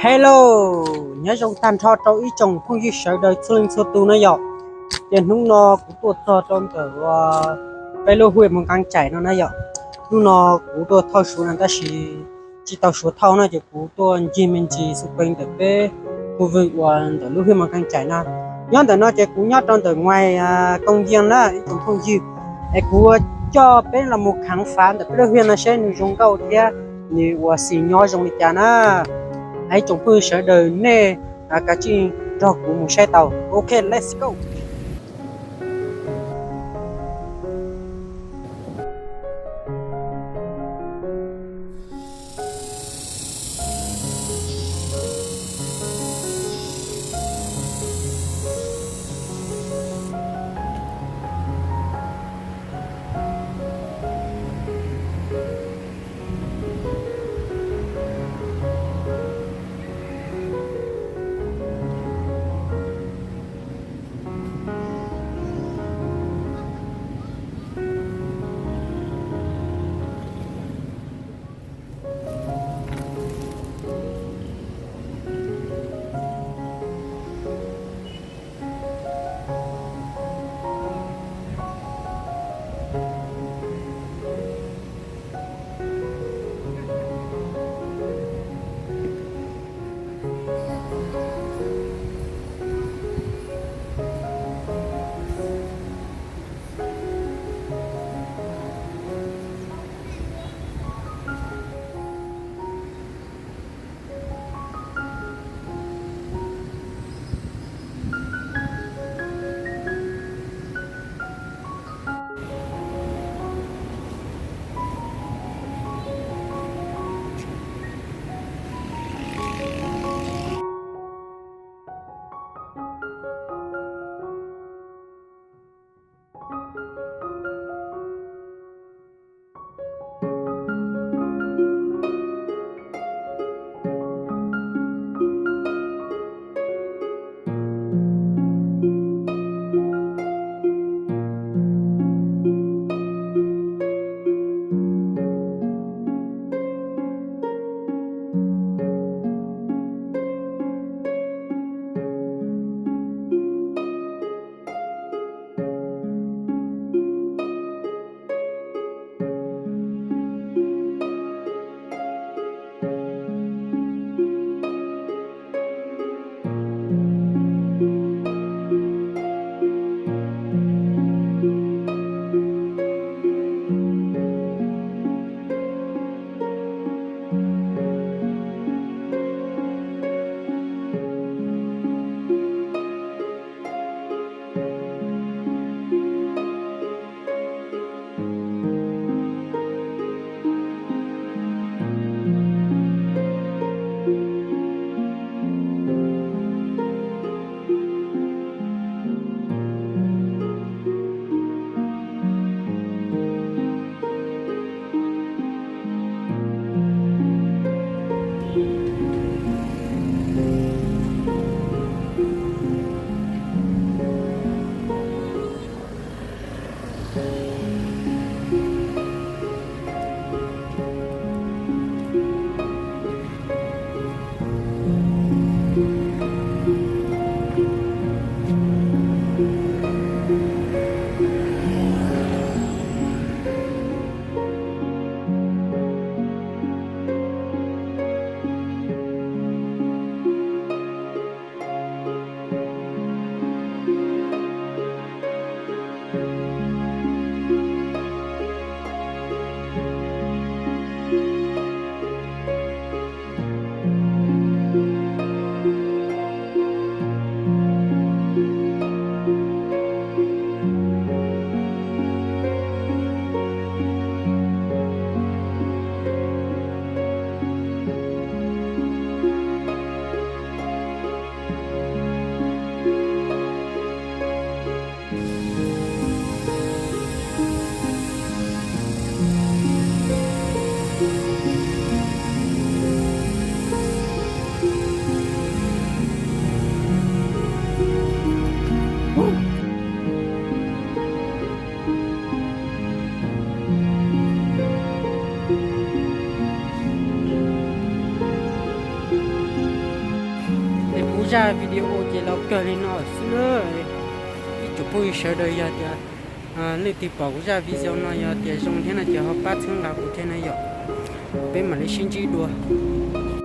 Hello, nhớ trong tan thọ trâu ý chồng không chỉ sợ đời thương số tu nó dọc, tiền lúc nó cũng tuột thọ trong cái cái lô huệ một càng chảy nó dọc, lúc nó cũng tuột thọ số này ta chỉ tao số thau nó chỉ cũng tuột chỉ mình chỉ xung quanh từ cái khu vực từ lô huệ một càng chảy nó, nhớ từ nó chỉ cũng nhớ trong từ ngoài công viên đó, cũng không chịu, ai cũng cho bên là một kháng phá từ lô huệ nó sẽ dùng câu thế, như xì nhỏ trong cái chả hãy chúng tôi sẽ đời nè cả chị cho của một xe tàu. Ok, let's go. ra video thì nó cười lên nó xưa chụp bôi sợ đời giờ thì lấy thì bảo ra video nó giờ thì dùng thế này thì họ bắt thằng nào cũng thế này giờ bên mà lấy sinh chi đùa